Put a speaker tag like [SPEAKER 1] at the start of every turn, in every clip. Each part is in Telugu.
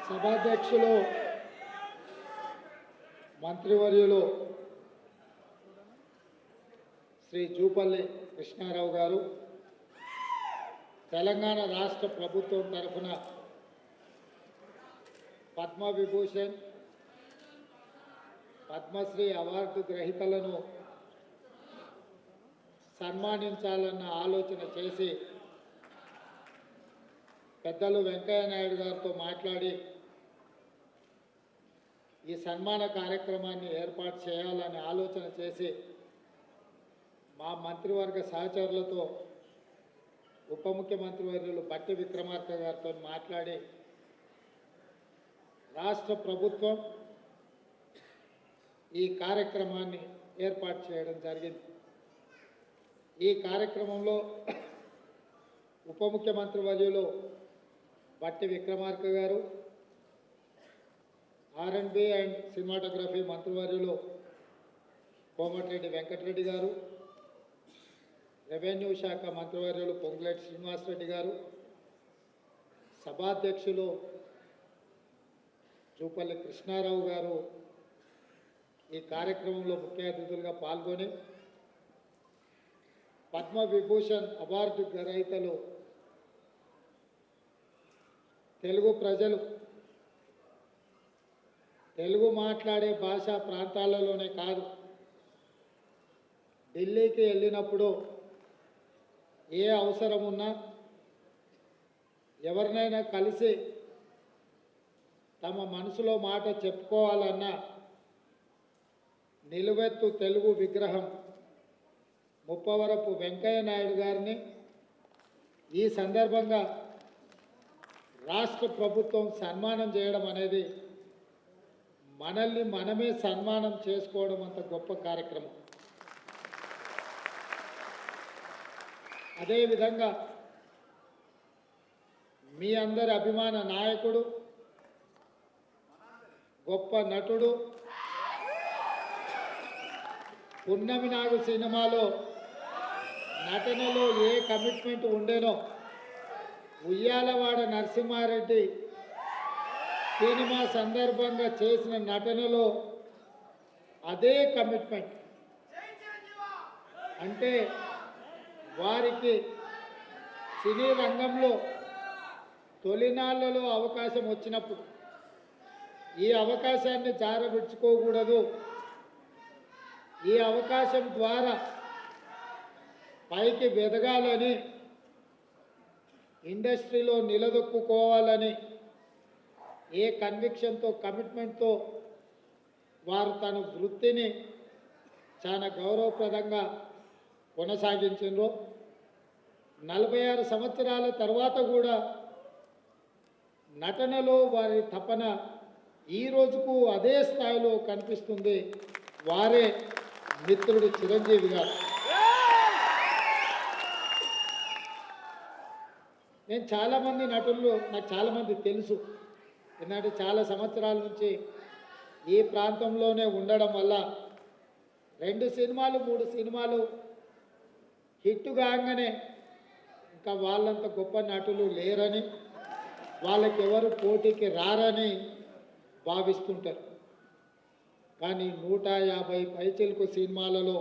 [SPEAKER 1] సభాధ్యక్షులు మంత్రివర్యులు శ్రీ జూపల్లి కృష్ణారావు గారు తెలంగాణ రాష్ట్ర ప్రభుత్వం తరఫున పద్మవిభూషణ్ పద్మశ్రీ అవార్డు గ్రహీతలను సన్మానించాలన్న ఆలోచన చేసి పెద్దలు వెంకయ్య నాయుడు గారితో మాట్లాడి ఈ సన్మాన కార్యక్రమాన్ని ఏర్పాటు చేయాలని ఆలోచన చేసి మా మంత్రివర్గ సహచరులతో ఉప ముఖ్యమంత్రి వర్యులు బట్టి విక్రమార్క గారితో మాట్లాడి రాష్ట్ర ప్రభుత్వం ఈ కార్యక్రమాన్ని ఏర్పాటు చేయడం జరిగింది. ఈ కార్యక్రమంలో ఉప ముఖ్యమంత్రి వర్యులు బట్టి విక్రమార్క గారు, R&B అండ్ సినిమాటోగ్రఫీ మంత్రివర్యులు కోమటిరెడ్డి వెంకటరెడ్డి గారు, రెవెన్యూ శాఖ మంత్రివర్యులు పొంగులేటి శ్రీనివాసరెడ్డి గారు, సభాధ్యక్షులు జూపల్లి కృష్ణారావు గారు ఈ కార్యక్రమంలో ముఖ్య అతిథులుగా పాల్గొని పద్మవిభూషణ్ అవార్డు గ్రహీతలు తెలుగు ప్రజలు తెలుగు మాట్లాడే భాషా ప్రాంతాలలోనే కాదు, ఢిల్లీకి వెళ్ళినప్పుడు ఏ అవసరం ఉన్నా ఎవరినైనా కలిసి తమ మనసులో మాట చెప్పుకోవాలన్నా నిలువెత్తు తెలుగు విగ్రహం ముప్పవరపు వెంకయ్య నాయుడు గారిని ఈ సందర్భంగా రాష్ట్ర ప్రభుత్వం సన్మానం చేయడం అనేది మనల్ని మనమే సన్మానం చేసుకోవడం అంత గొప్ప కార్యక్రమం. అదేవిధంగా మీ అందరి అభిమాన నాయకుడు, గొప్ప నటుడు, పున్నమి నాగు సినిమాలో నటనలో a commitment ఉండేనో Uyyalawada Narasimha Reddy cinema సందర్భంగా చేసిన నటనలో అదే కమిట్మెంట్. అంటే వారికి సినీ రంగంలో తొలినాళ్లలో అవకాశం వచ్చినప్పుడు ఈ అవకాశాన్ని జారవిడ్చుకోకూడదు, ఈ అవకాశం ద్వారా పైకి వెదగాలని, ఇండస్ట్రీలో నిలదొక్కుకోవాలని ఏ కన్విక్షన్తో కమిట్మెంట్తో వారు తన వృత్తిని చాలా గౌరవప్రదంగా కొనసాగించారు. 46 సంవత్సరాల తర్వాత కూడా నటనలో వారి తపన ఈ రోజుకు అదే స్థాయిలో కనిపిస్తుంది. వారే మిత్రుడు చిరంజీవి గారు. నేను చాలామంది నటులు నాకు చాలామంది తెలుసు, ఎందుకంటే చాలా సంవత్సరాల నుంచి ఈ ప్రాంతంలోనే ఉండడం వల్ల 2 సినిమాలు 3 సినిమాలు హిట్ కాగానే ఇంకా వాళ్ళంత గొప్ప నటులు లేరని, వాళ్ళకి ఎవరు పోటీకి రారని భావిస్తుంటారు. కానీ 150 పైచిలకు సినిమాలలో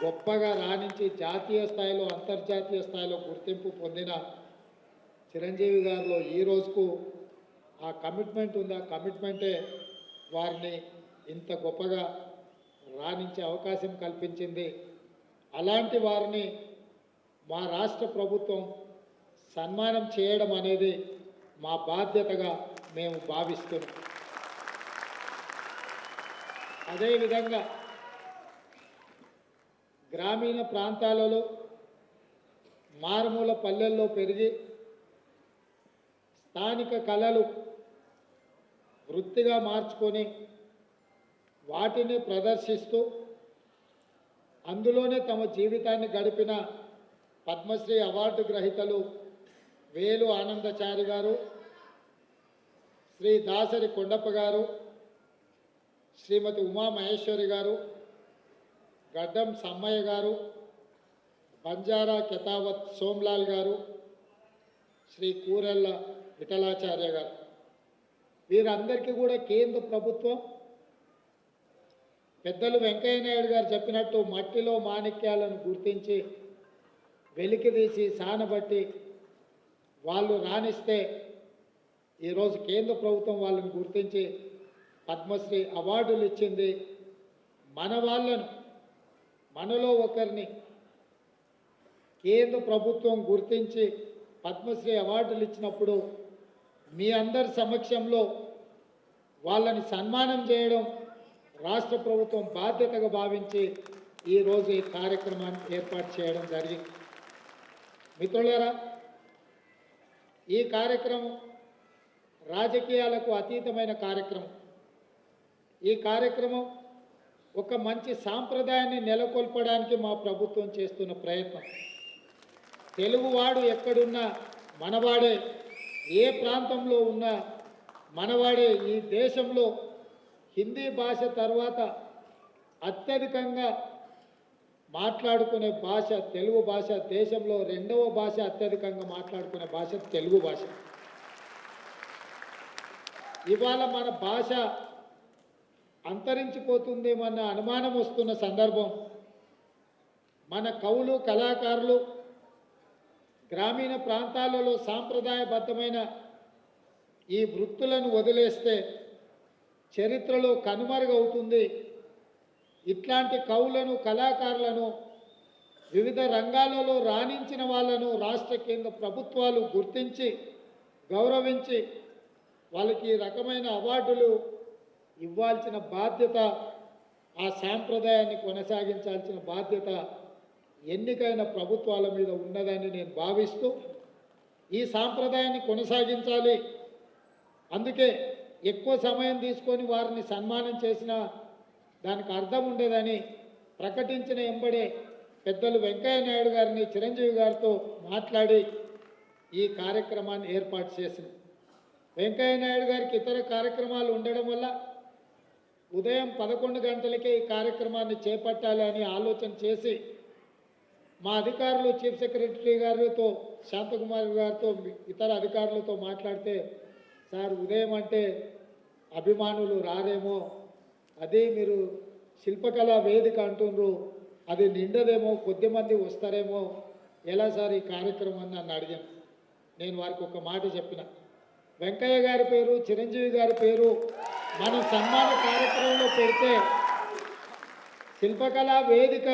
[SPEAKER 1] గొప్పగా రాణించి జాతీయ స్థాయిలో అంతర్జాతీయ స్థాయిలో గుర్తింపు పొందిన చిరంజీవి గారిలో ఈ రోజుకు ఆ కమిట్మెంట్ ఉంది. ఆ కమిట్మెంటే వారిని ఇంత గొప్పగా రాణించే అవకాశం కల్పించింది. అలాంటి వారిని మా రాష్ట్ర ప్రభుత్వం సన్మానం చేయడం అనేది మా బాధ్యతగా మేము భావిస్తున్నాం. అదేవిధంగా గ్రామీణ ప్రాంతాలలో మారుమూల పల్లెల్లో పెరిగి స్థానిక కళలు వృత్తిగా మార్చుకొని వాటిని ప్రదర్శిస్తూ అందులోనే తమ జీవితాన్ని గడిపిన పద్మశ్రీ అవార్డు గ్రహీతలు వేలు ఆనందచారి గారు, శ్రీ దాసరి కొండప్ప గారు, శ్రీమతి ఉమా మహేశ్వరి గారు, గడ్డం సమ్మయ్య గారు, బంజారా కెతావత్ సోమ్లాల్ గారు, శ్రీ కూరెళ్ళ విఠలాచార్య గారు, వీరందరికీ కూడా కేంద్ర ప్రభుత్వం పెద్దలు వెంకయ్య నాయుడు గారు చెప్పినట్టు మట్టిలో మాణిక్యాలను గుర్తించి వెలికితీసి సానబట్టి వాళ్ళు రాణిస్తే ఈరోజు కేంద్ర ప్రభుత్వం వాళ్ళని గుర్తించి పద్మశ్రీ అవార్డులు ఇచ్చింది. మన వాళ్ళను, మనలో ఒకరిని కేంద్ర ప్రభుత్వం గుర్తించి పద్మశ్రీ అవార్డులు ఇచ్చినప్పుడు మీ అందరి సమక్షంలో వాళ్ళని సన్మానం చేయడం రాష్ట్ర ప్రభుత్వం బాధ్యతగా భావించి ఈరోజు ఈ కార్యక్రమాన్ని ఏర్పాటు చేయడం జరిగింది. మిత్రులారా, ఈ కార్యక్రమం రాజకీయాలకు అతీతమైన కార్యక్రమం. ఈ కార్యక్రమం ఒక మంచి సాంప్రదాయాన్ని నెలకొల్పడానికి మా ప్రభుత్వం చేస్తున్న ప్రయత్నం. తెలుగువాడు ఎక్కడున్నా మనవాడే, ఏ ప్రాంతంలో ఉన్నా మనవాడే. ఈ దేశంలో హిందీ భాష తర్వాత అత్యధికంగా మాట్లాడుకునే భాష తెలుగు భాష. దేశంలో రెండవ భాష అత్యధికంగా మాట్లాడుకునే భాష తెలుగు భాష. ఇవాళ మన భాష అంతరించిపోతుందేమన్న అనుమానం వస్తున్న సందర్భం. మన కవులు, కళాకారులు గ్రామీణ ప్రాంతాలలో సాంప్రదాయబద్ధమైన ఈ వృత్తులను వదిలేస్తే చరిత్రలో కనుమరుగవుతుంది. ఇట్లాంటి కవులను, కళాకారులను, వివిధ రంగాలలో రాణించిన వాళ్ళను రాష్ట్ర కేంద్ర ప్రభుత్వాలు గుర్తించి గౌరవించి వాళ్ళకి ఈ రకమైన అవార్డులు ఇవ్వాల్సిన బాధ్యత, ఆ సాంప్రదాయాన్ని కొనసాగించాల్సిన బాధ్యత ఎన్నికైన ప్రభుత్వాల మీద ఉన్నదని నేను భావిస్తూ ఈ సాంప్రదాయాన్ని కొనసాగించాలి. అందుకే ఎక్కువ సమయం తీసుకొని వారిని సన్మానం చేసిన దానికి అర్థం ఉండదని ప్రకటించిన ఎంబడే పెద్దలు వెంకయ్య నాయుడు గారిని, చిరంజీవి గారితో మాట్లాడి ఈ కార్యక్రమాన్ని ఏర్పాటు చేసింది. వెంకయ్య నాయుడు గారికి ఇతర కార్యక్రమాలు ఉండడం వల్ల ఉదయం 11 గంటలకే ఈ కార్యక్రమాన్ని చేపట్టాలి అని ఆలోచన చేసి మా అధికారులు, చీఫ్ సెక్రటరీ గారితో, శాంతకుమార్ గారితో, ఇతర అధికారులతో మాట్లాడితే, సార్ ఉదయం అంటే అభిమానులు రారేమో, అది మీరు శిల్పకళా వేదిక అంటున్నారు, అది నిండదేమో, కొద్దిమంది వస్తారేమో, ఎలా సార్ ఈ కార్యక్రమం నన్ను అడిగాను. నేను వారికి ఒక మాట చెప్పిన, వెంకయ్య గారి పేరు, చిరంజీవి గారి పేరు మనం సన్మాన కార్యక్రమంలో పెడితే శిల్పకళా వేదిక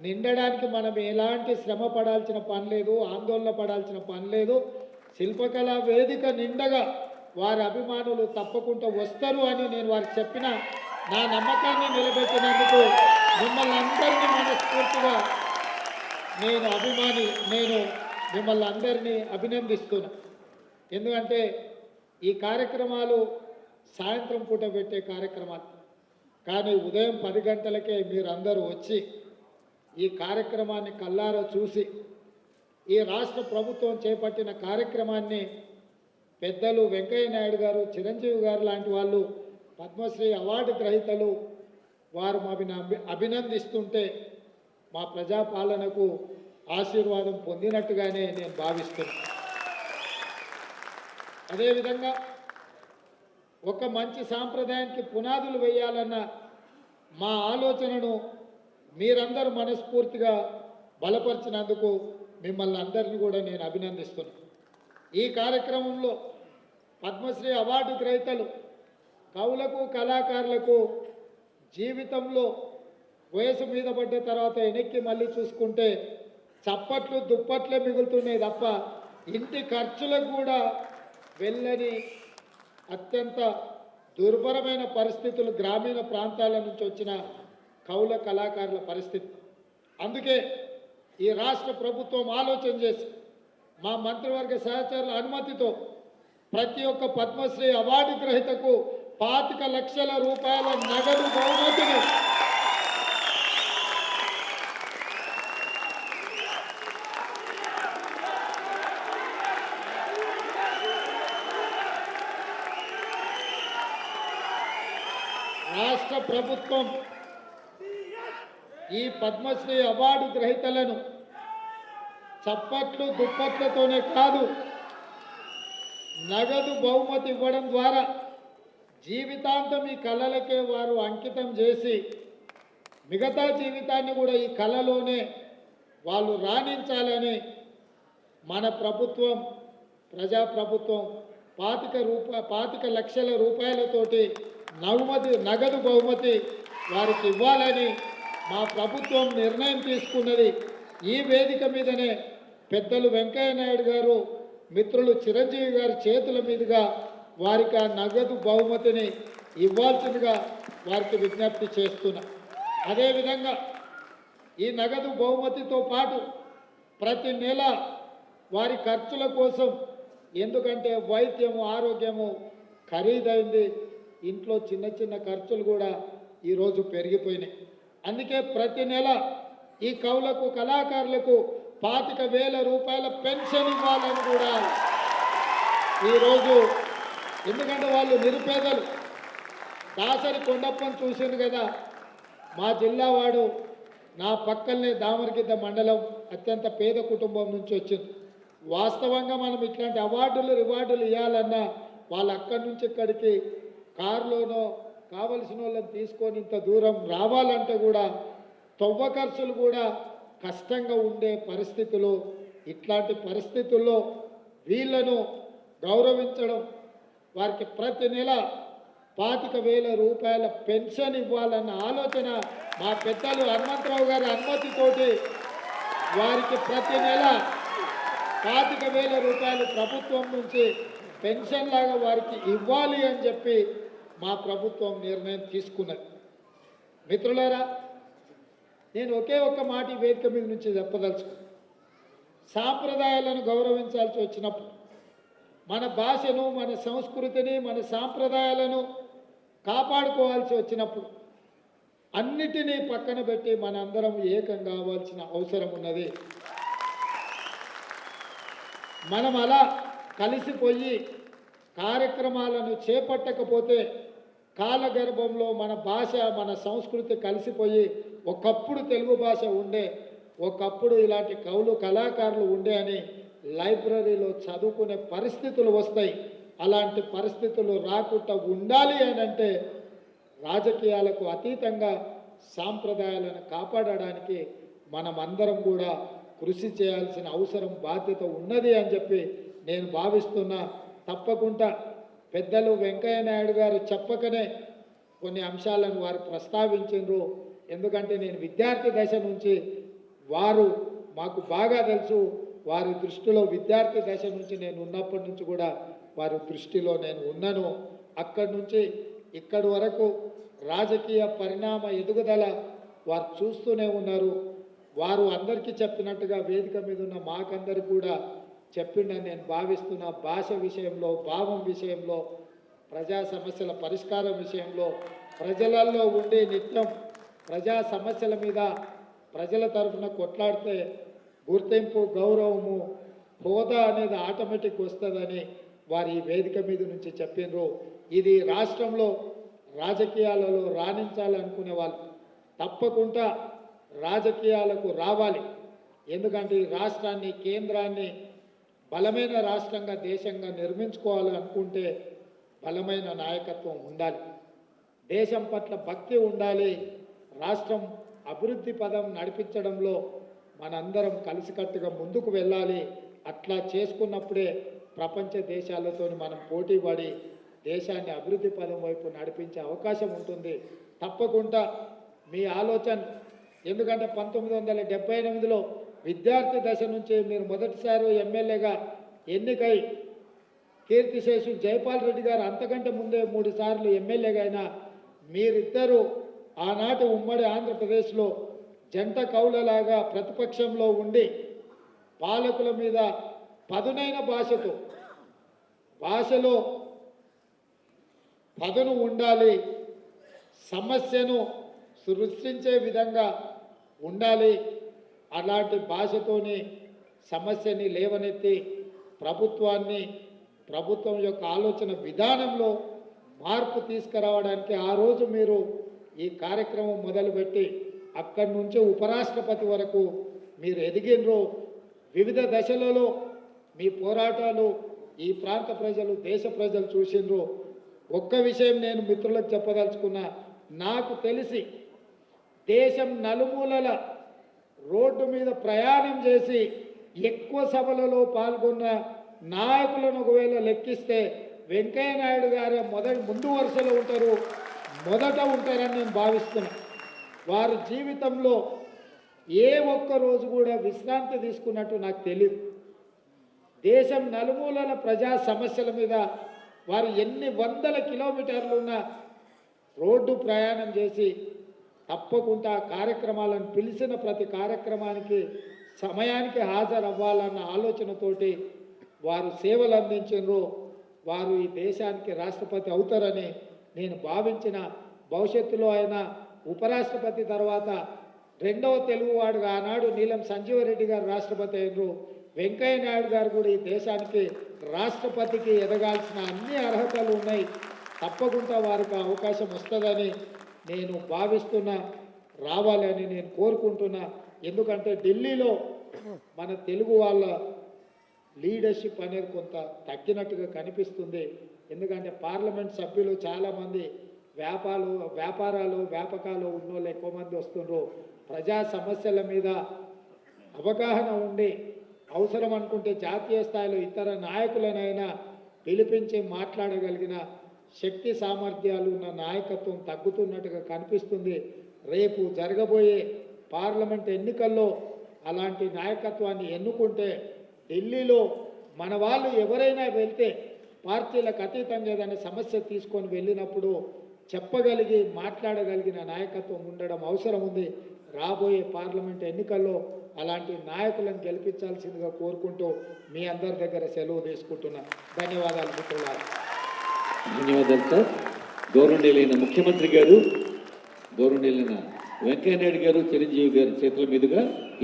[SPEAKER 1] నిండడానికి మనం ఎలాంటి శ్రమ పడాల్సిన పని లేదు, ఆందోళన పడాల్సిన పని లేదు. శిల్పకళా వేదిక నిండగా వారి అభిమానులు తప్పకుండా వస్తారు అని నేను వారికి చెప్పిన నా నమ్మకాన్ని నిలబెట్టినందుకు మిమ్మల్ని అందరినీ మనస్ఫూర్తిగా నేను మిమ్మల్ని అందరినీ అభినందిస్తున్నా. ఎందుకంటే ఈ కార్యక్రమాలు సాయంత్రం పూట పెట్టే కార్యక్రమాలు, కానీ ఉదయం 10 గంటలకే మీరందరూ వచ్చి ఈ కార్యక్రమాన్ని కల్లారా చూసి ఈ రాష్ట్ర ప్రభుత్వం చేపట్టిన కార్యక్రమాన్ని పెద్దలు వెంకయ్య నాయుడు గారు, చిరంజీవి గారు లాంటి వాళ్ళు పద్మశ్రీ అవార్డు గ్రహీతలు వారు అభినందిస్తుంటే మా ప్రజాపాలనకు ఆశీర్వాదం పొందినట్టుగానే నేను భావిస్తున్నాను. అదేవిధంగా ఒక మంచి సాంప్రదాయానికి పునాదులు వేయాలన్న మా ఆలోచనను మీరందరూ మనస్ఫూర్తిగా బలపరిచినందుకు మిమ్మల్ని అందరినీ కూడా నేను అభినందిస్తున్నాను. ఈ కార్యక్రమంలో పద్మశ్రీ అవార్డు గ్రహీతలు కవులకు, కళాకారులకు జీవితంలో వయసు మీద పడ్డ తర్వాత వెనక్కి మళ్ళీ చూసుకుంటే చప్పట్లు, దుప్పట్లే మిగులుతున్నాయి తప్ప ఇంటి ఖర్చులకు కూడా వెళ్ళని అత్యంత దుర్భరమైన పరిస్థితులు గ్రామీణ ప్రాంతాల నుంచి వచ్చిన కవుల, కళాకారుల పరిస్థితి. అందుకే ఈ రాష్ట్ర ప్రభుత్వం ఆలోచన చేసి మా మంత్రివర్గ సహచరుల అనుమతితో ప్రతి ఒక్క పద్మశ్రీ అవార్డు గ్రహీతకు 25 లక్షల రూపాయల నగదు బహుమతిని రాష్ట్ర ప్రభుత్వం ఈ పద్మశ్రీ అవార్డు గ్రహీతలను చప్పట్లు దుప్పట్లతోనే కాదు, నగదు బహుమతి ఇవ్వడం ద్వారా జీవితాంతం ఈ కళలకే వారు అంకితం చేసి మిగతా జీవితాన్ని కూడా ఈ కళలోనే వాళ్ళు రాణించాలని మన ప్రభుత్వం, ప్రజాప్రభుత్వం 25 లక్షల రూపాయలతోటి నగదు బహుమతి వారికి ఇవ్వాలని మా ప్రభుత్వం నిర్ణయం తీసుకున్నది. ఈ వేదిక మీదనే పెద్దలు వెంకయ్య నాయుడు గారు, మిత్రులు చిరంజీవి గారి చేతుల మీదుగా వారికి ఆ నగదు బహుమతిని ఇవ్వాల్సిందిగా వారికి విజ్ఞప్తి చేస్తున్నా. అదేవిధంగా ఈ నగదు బహుమతితో పాటు ప్రతి నెల వారి ఖర్చుల కోసం, ఎందుకంటే వైద్యము ఆరోగ్యము ఖరీదైంది, ఇంట్లో చిన్న చిన్న ఖర్చులు కూడా ఈరోజు పెరిగిపోయినాయి. అందుకే ప్రతి నెల ఈ కవులకు కళాకారులకు 25,000 రూపాయల పెన్షన్ ఇవ్వాలని కూడా ఈరోజు, ఎందుకంటే వాళ్ళు నిరుపేదలు. దాసరి కొండప్పని చూసింది కదా, మా జిల్లా వాడు, నా పక్కనే దామరగిద్ద మండలం, అత్యంత పేద కుటుంబం నుంచి వచ్చింది. వాస్తవంగా మనం ఇట్లాంటి రివార్డులు ఇవ్వాలన్నా వాళ్ళు అక్కడి నుంచి ఇక్కడికి కారులోనో కావలసిన వాళ్ళని తీసుకొని ఇంత దూరం రావాలంటే కూడా తవ్వ ఖర్చులు కూడా కష్టంగా ఉండే పరిస్థితులు. ఇట్లాంటి పరిస్థితుల్లో వీళ్ళను గౌరవించడం, వారికి ప్రతి నెల 25,000 రూపాయల పెన్షన్ ఇవ్వాలన్న ఆలోచన మా పెద్దలు హనుమంతరావు గారి అనుమతితోటి వారికి ప్రతి నెల 25,000 రూపాయలు ప్రభుత్వం నుంచి పెన్షన్ లాగా వారికి ఇవ్వాలి అని చెప్పి మా ప్రభుత్వం నిర్ణయం తీసుకున్నది. మిత్రులారా, నేను ఒకే ఒక్క మాట ఈ వేదిక మీద నుంచి చెప్పదలుచుకున్నాను. సాంప్రదాయాలను గౌరవించాల్సి వచ్చినప్పుడు, మన భాషను, మన సంస్కృతిని, మన సాంప్రదాయాలను కాపాడుకోవాల్సి వచ్చినప్పుడు అన్నిటినీ పక్కన పెట్టి మనందరం ఏకం కావాల్సిన అవసరం ఉన్నది. మనం అలా కలిసిపోయి కార్యక్రమాలను చేపట్టకపోతే కాలగర్భంలో మన భాష, మన సంస్కృతి కలిసిపోయి, ఒకప్పుడు తెలుగు భాష ఉండే, ఒకప్పుడు ఇలాంటి కవులు కళాకారులు ఉండే అని లైబ్రరీలో చదువుకునే పరిస్థితులు వస్తాయి. అలాంటి పరిస్థితులు రాకుండా ఉండాలి అని అంటే రాజకీయాలకు అతీతంగా సాంప్రదాయాలను కాపాడడానికి మనమందరం కూడా కృషి చేయాల్సిన అవసరం, బాధ్యత ఉన్నది అని చెప్పి నేను భావిస్తున్నా. తప్పకుండా పెద్దలు వెంకయ్య నాయుడు గారు చెప్పకనే కొన్ని అంశాలను వారు ప్రస్తావించారు. ఎందుకంటే నేను విద్యార్థి దశ నుంచి, వారు మాకు బాగా తెలుసు, వారి దృష్టిలో విద్యార్థి దశ నుంచి నేను ఉన్నప్పటి నుంచి కూడా వారి దృష్టిలో నేను ఉన్నాను. అక్కడి నుంచి ఇక్కడి వరకు రాజకీయ పరిణామ ఎదుగుదల వారు చూస్తూనే ఉన్నారు. వారు అందరికీ చెప్పినట్టుగా వేదిక మీద ఉన్న మాకందరికి కూడా చెప్పిండని నేను భావిస్తున్న. భాష విషయంలో, భావం విషయంలో, ప్రజా సమస్యల పరిష్కారం విషయంలో, ప్రజలలో ఉండి నిత్యం ప్రజా సమస్యల మీద ప్రజల తరఫున కొట్లాడితే గుర్తింపు, గౌరవము, హోదా అనేది ఆటోమేటిక్ వస్తుందని వారు ఈ వేదిక మీద నుంచి చెప్పినారు. ఇది రాష్ట్రంలో రాజకీయాలలో రాణించాలనుకునే వాళ్ళు తప్పకుండా రాజకీయాలకు రావాలి. ఎందుకంటే ఈ రాష్ట్రాన్ని, కేంద్రాన్ని బలమైన రాష్ట్రంగా, దేశంగా నిర్మించుకోవాలి అనుకుంటే బలమైన నాయకత్వం ఉండాలి, దేశం పట్ల భక్తి ఉండాలి. రాష్ట్రం అభివృద్ధి పదం నడిపించడంలో మనందరం కలిసికట్టుగా ముందుకు వెళ్ళాలి. అట్లా చేసుకున్నప్పుడే ప్రపంచ దేశాలతో మనం పోటీ పడి దేశాన్ని అభివృద్ధి పదం వైపు నడిపించే అవకాశం ఉంటుంది. తప్పకుండా మీ ఆలోచన, ఎందుకంటే 1978లో విద్యార్థి దశ నుంచి మీరు మొదటిసారి ఎమ్మెల్యేగా ఎన్నికై కీర్తిశేషు జైపాల్ రెడ్డి గారు అంతకంటే ముందే 3 సార్లు ఎమ్మెల్యేగా అయినా మీరిద్దరూ ఆనాటి ఉమ్మడి ఆంధ్రప్రదేశ్లో జంట కౌలలాగా ప్రతిపక్షంలో ఉండి పాలకుల మీద పదునైన భాషలో పదును ఉండాలి, సమస్యను సృష్టించే విధంగా ఉండాలి. అలాంటి భాషతోని సమస్యని లేవనెత్తి ప్రభుత్వం యొక్క ఆలోచన విధానంలో మార్పు తీసుకురావడానికి ఆ రోజు మీరు ఈ కార్యక్రమం మొదలుపెట్టి అక్కడి నుంచి ఉపరాష్ట్రపతి వరకు మీరు ఎదిగినరు. వివిధ దశలలో మీ పోరాటాలు ఈ ప్రాంత ప్రజలు దేశ ప్రజలు చూసిండ్రు. ఒక్క విషయం నేను మిత్రులకు చెప్పదలుచుకున్నా, నాకు తెలిసి దేశం నలుమూలల రోడ్డు మీద ప్రయాణం చేసి ఎక్కువ సభలలో పాల్గొన్న నాయకులను ఒకవేళ లెక్కిస్తే వెంకయ్య నాయుడు గారే ముందు వరుసలో ఉంటారు, మొదట ఉంటారని నేను భావిస్తున్నా. వారి జీవితంలో ఏ ఒక్క రోజు కూడా విశ్రాంతి తీసుకున్నట్టు నాకు తెలియదు. దేశం నలుమూలల ప్రజా సమస్యల మీద వారు ఎన్ని వందల కిలోమీటర్లు ఉన్న రోడ్డు ప్రయాణం చేసి తప్పకుండా కార్యక్రమాలను పిలిచిన ప్రతి కార్యక్రమానికి సమయానికి హాజరవ్వాలన్న ఆలోచనతోటి వారు సేవలు అందించారు. వారు ఈ దేశానికి రాష్ట్రపతి అవుతారని నేను భావించిన, భవిష్యత్తులో ఆయన ఉపరాష్ట్రపతి తర్వాత రెండవ తెలుగువాడుగా ఆనాడు నీలం సంజీవరెడ్డి గారు రాష్ట్రపతి అయినరు. వెంకయ్య నాయుడు గారు కూడా ఈ దేశానికి రాష్ట్రపతికి ఎదగాల్సిన అన్ని అర్హతలు ఉన్నాయి. తప్పకుండా వారికి అవకాశం వస్తుందని నేను భావిస్తున్నా, రావాలని నేను కోరుకుంటున్నా. ఎందుకంటే ఢిల్లీలో మన తెలుగు వాళ్ళ లీడర్షిప్ అనేది కొంత తగ్గినట్టుగా కనిపిస్తుంది. ఎందుకంటే పార్లమెంట్ సభ్యులు చాలామంది వ్యాపకాలు ఉన్నోళ్ళు ఎక్కువ మంది వస్తుండ్రు. ప్రజా సమస్యల మీద అవగాహన ఉండి అవసరం అనుకుంటే జాతీయ స్థాయిలో ఇతర నాయకులనైనా పిలిపించి మాట్లాడగలిగిన శక్తి సామర్థ్యాలు ఉన్న నాయకత్వం తగ్గుతున్నట్టుగా కనిపిస్తుంది. రేపు జరగబోయే పార్లమెంట్ ఎన్నికల్లో అలాంటి నాయకత్వాన్ని ఎన్నుకుంటే ఢిల్లీలో మన వాళ్ళు ఎవరైనా వెళ్తే పార్టీలకు అతీతంగా ఏదైనా సమస్య తీసుకొని వెళ్ళినప్పుడు చెప్పగలిగి మాట్లాడగలిగిన నాయకత్వం ఉండడం అవసరం ఉంది. రాబోయే పార్లమెంట్ ఎన్నికల్లో అలాంటి నాయకులను గెలిపించాల్సిందిగా కోరుకుంటూ మీ అందరి దగ్గర సెలవు తీసుకుంటున్నా. ధన్యవాదాలు మిత్రులారా.
[SPEAKER 2] ధన్యవాదాలు సార్. గౌరవనీయులైన ముఖ్యమంత్రి గారు, గౌరవనీయులైన వెంకయ్య నాయుడు గారు, చిరంజీవి గారి చేతుల మీదుగా